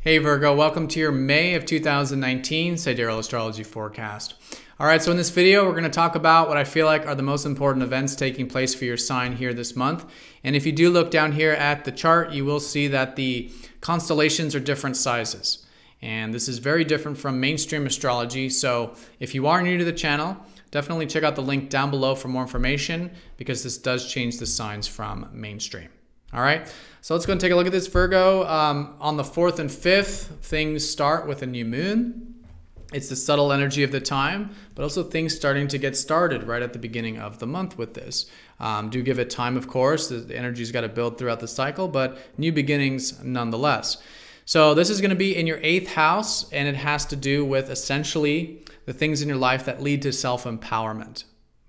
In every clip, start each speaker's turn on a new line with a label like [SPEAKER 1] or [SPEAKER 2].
[SPEAKER 1] Hey Virgo, welcome to your May of 2019 Sidereal Astrology forecast. All right, so in this video, we're going to talk about what I feel like are the most important events taking place for your sign here this month. And if you do look down here at the chart, you will see that the constellations are different sizes. And this is very different from mainstream astrology. So if you are new to the channel, definitely check out the link down below for more information because this does change the signs from mainstream. All right, so let's go and take a look at this, Virgo. On the 4th and 5th, things start with a new moon. It's the subtle energy of the time, but also things starting to get started right at the beginning of the month with this. Do give it time, of course. The energy's got to build throughout the cycle, but new beginnings nonetheless. So this is going to be in your 8th house, and it has to do with essentially the things in your life that lead to self-empowerment.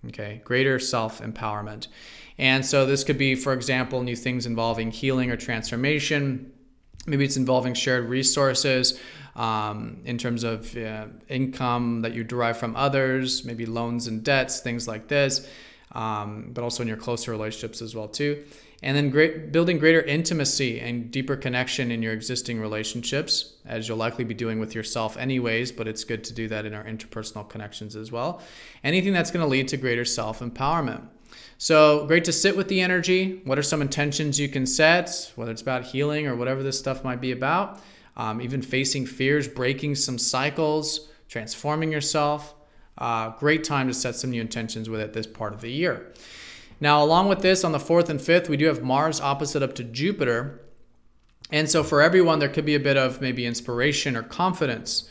[SPEAKER 1] Okay, greater self-empowerment. And so this could be, for example, new things involving healing or transformation. Maybe it's involving shared resources in terms of income that you derive from others, maybe loans and debts, things like this, but also in your closer relationships as well too. And then building greater intimacy and deeper connection in your existing relationships, as you'll likely be doing with yourself anyways, but it's good to do that in our interpersonal connections as well. Anything that's going to lead to greater self-empowerment. So great to sit with the energy. What are some intentions you can set, whether it's about healing or whatever this stuff might be about, even facing fears, breaking some cycles, transforming yourself. Great time to set some new intentions with it this part of the year. Now, along with this, on the 4th and 5th, we do have Mars opposite up to Jupiter. And so for everyone, there could be a bit of maybe inspiration or confidence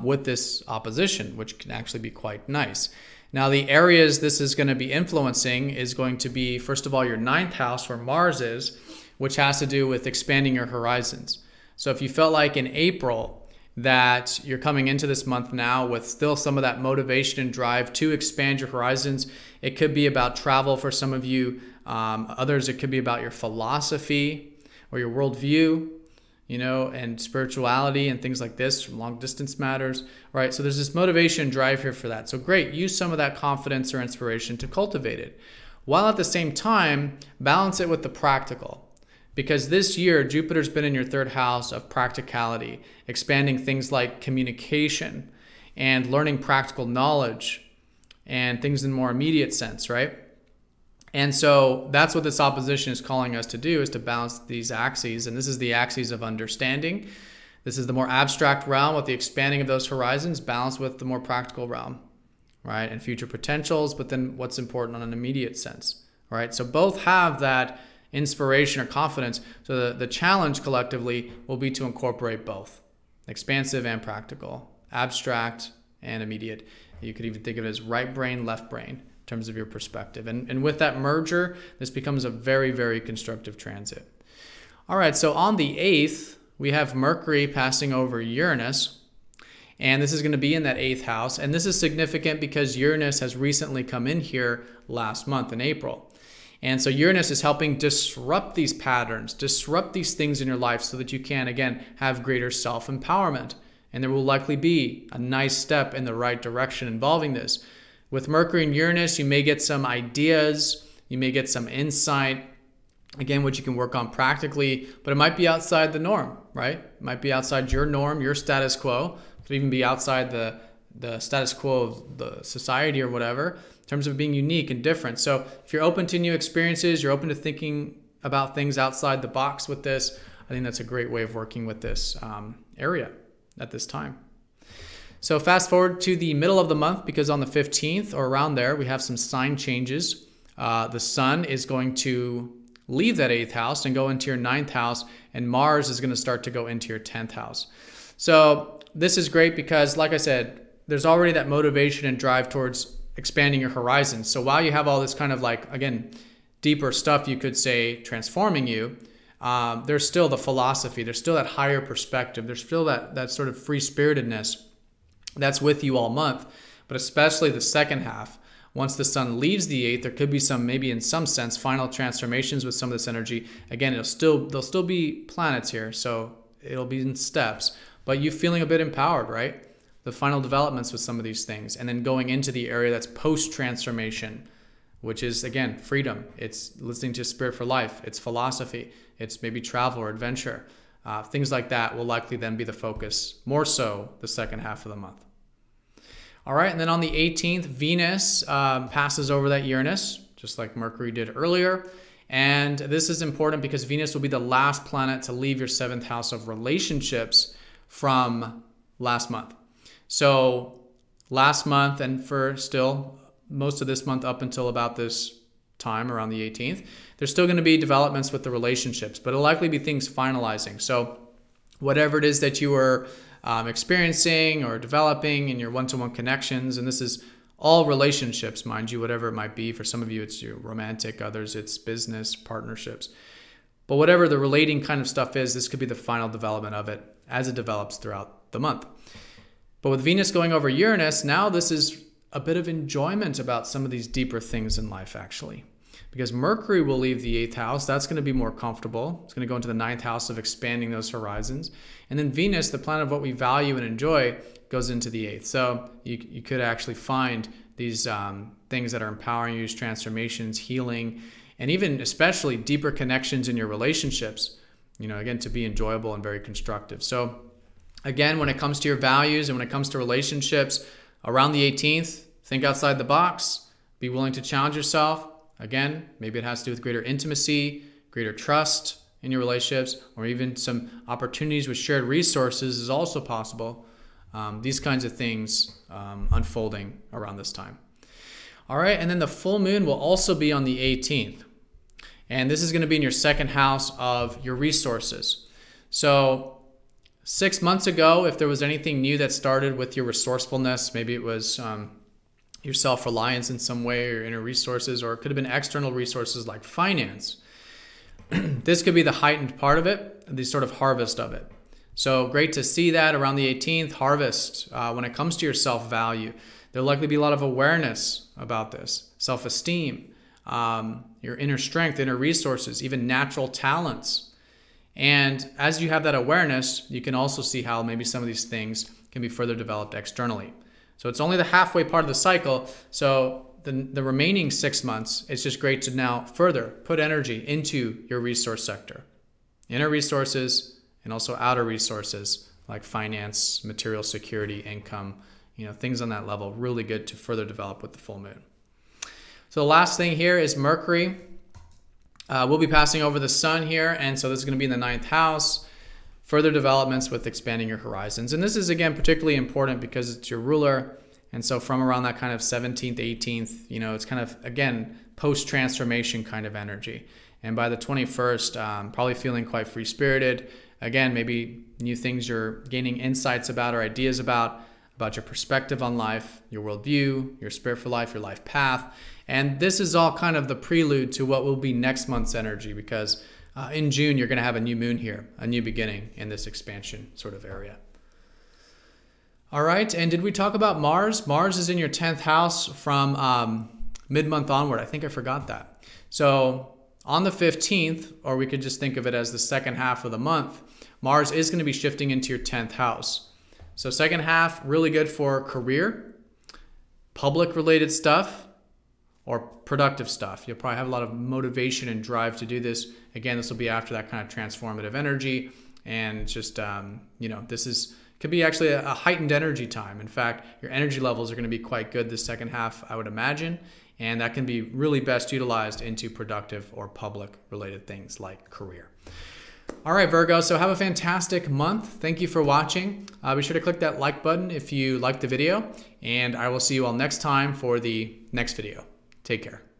[SPEAKER 1] with this opposition, which can actually be quite nice. Now, the areas this is going to be influencing is going to be, first of all, your 9th house where Mars is, which has to do with expanding your horizons. So if you felt like in April that you're coming into this month now with still some of that motivation and drive to expand your horizons, it could be about travel for some of you. Others, it could be about your philosophy or your worldview, you know, and spirituality and things like this, long distance matters, right? So there's this motivation drive here for that. So great, use some of that confidence or inspiration to cultivate it, while at the same time, balance it with the practical. Because this year, Jupiter's been in your 3rd house of practicality, expanding things like communication and learning practical knowledge and things in more immediate sense, right? And so that's what this opposition is calling us to do, is to balance these axes. And this is the axes of understanding. This is the more abstract realm with the expanding of those horizons, balanced with the more practical realm, right? And future potentials, but then what's important on an immediate sense, right? So both have that inspiration or confidence. So the challenge collectively will be to incorporate both, expansive and practical, abstract and immediate. You could even think of it as right brain, left brain, in terms of your perspective. And with that merger, this becomes a very, very constructive transit. All right, so on the 8th, we have Mercury passing over Uranus, and this is going to be in that 8th house. And this is significant because Uranus has recently come in here last month in April. And so Uranus is helping disrupt these patterns, disrupt these things in your life so that you can, again, have greater self-empowerment. And there will likely be a nice step in the right direction involving this. With Mercury and Uranus, you may get some ideas, you may get some insight, again, which you can work on practically, but it might be outside the norm, right? It might be outside your norm, your status quo. It could even be outside the status quo of the society or whatever, in terms of being unique and different. So if you're open to new experiences, you're open to thinking about things outside the box with this, I think that's a great way of working with this area at this time. So fast forward to the middle of the month, because on the 15th or around there, we have some sign changes. The sun is going to leave that 8th house and go into your 9th house, and Mars is going to start to go into your 10th house. So this is great because, like I said, there's already that motivation and drive towards expanding your horizons. So while you have all this kind of like, again, deeper stuff, you could say, transforming you, there's still the philosophy, there's still that higher perspective, there's still that sort of free-spiritedness that's with you all month, but especially the second half. Once the sun leaves the 8th, there could be some, maybe in some sense, final transformations with some of this energy. Again, there'll still be planets here, so it'll be in steps, but you feeling a bit empowered, right? The final developments with some of these things, and then going into the area that's post-transformation, which is, again, freedom. It's listening to Spirit for Life. It's philosophy. It's maybe travel or adventure. things like that will likely then be the focus, more so the second half of the month. All right, and then on the 18th, Venus passes over that Uranus, just like Mercury did earlier. And this is important because Venus will be the last planet to leave your 7th house of relationships from last month. So last month, and for still most of this month up until about this time around the 18th, there's still going to be developments with the relationships, but it'll likely be things finalizing. So whatever it is that you were experiencing or developing in your one-to-one connections, and this is all relationships, mind you, whatever it might be. For some of you, it's your romantic, others, it's business, partnerships. But whatever the relating kind of stuff is, this could be the final development of it as it develops throughout the month. But with Venus going over Uranus, now this is a bit of enjoyment about some of these deeper things in life, actually. Because Mercury will leave the 8th house. That's going to be more comfortable. It's going to go into the 9th house of expanding those horizons. And then Venus, the planet of what we value and enjoy, goes into the 8th. So you could actually find these things that are empowering you, transformations, healing, and even especially deeper connections in your relationships, again, to be enjoyable and very constructive. So again, when it comes to your values and when it comes to relationships, around the 18th, think outside the box, be willing to challenge yourself. Again, maybe it has to do with greater intimacy, greater trust in your relationships, or even some opportunities with shared resources is also possible. These kinds of things unfolding around this time. All right, and then the full moon will also be on the 18th. And this is going to be in your 2nd house of your resources. So 6 months ago, if there was anything new that started with your resourcefulness, maybe it was your self-reliance in some way, or inner resources, or it could have been external resources like finance. This could be the heightened part of it, the sort of harvest of it. So great to see that around the 18th, harvest. When it comes to your self-value, there'll likely be a lot of awareness about this, self-esteem, your inner strength, inner resources, even natural talents. And as you have that awareness, you can also see how maybe some of these things can be further developed externally. So it's only the halfway part of the cycle. So the remaining 6 months, it's just great to now further put energy into your resource sector. Inner resources and also outer resources like finance, material security, income, things on that level. Really good to further develop with the full moon. So the last thing here is Mercury. We'll be passing over the sun here, and so this is going to be in the 9th house. Further developments with expanding your horizons. And this is, again, particularly important because it's your ruler. And so from around that kind of 17th, 18th, it's kind of, again, post-transformation kind of energy. And by the 21st, probably feeling quite free-spirited. Again, maybe new things you're gaining insights about or ideas about your perspective on life, your worldview, your spirit for life, your life path. And this is all kind of the prelude to what will be next month's energy, because in June, you're going to have a new moon here, a new beginning in this expansion sort of area. All right, and did we talk about Mars? Mars is in your 10th house from mid-month onward. I think I forgot that. So on the 15th, or we could just think of it as the second half of the month, Mars is going to be shifting into your 10th house. So second half, really good for career, public-related stuff, or productive stuff. You'll probably have a lot of motivation and drive to do this. Again, this will be after that kind of transformative energy. And it's just, this could be actually a heightened energy time. In fact, your energy levels are going to be quite good this second half, I would imagine. And that can be really best utilized into productive or public-related things like career. All right, Virgo, so have a fantastic month. Thank you for watching. Be sure to click that like button if you liked the video. And I will see you all next time for the next video. Take care.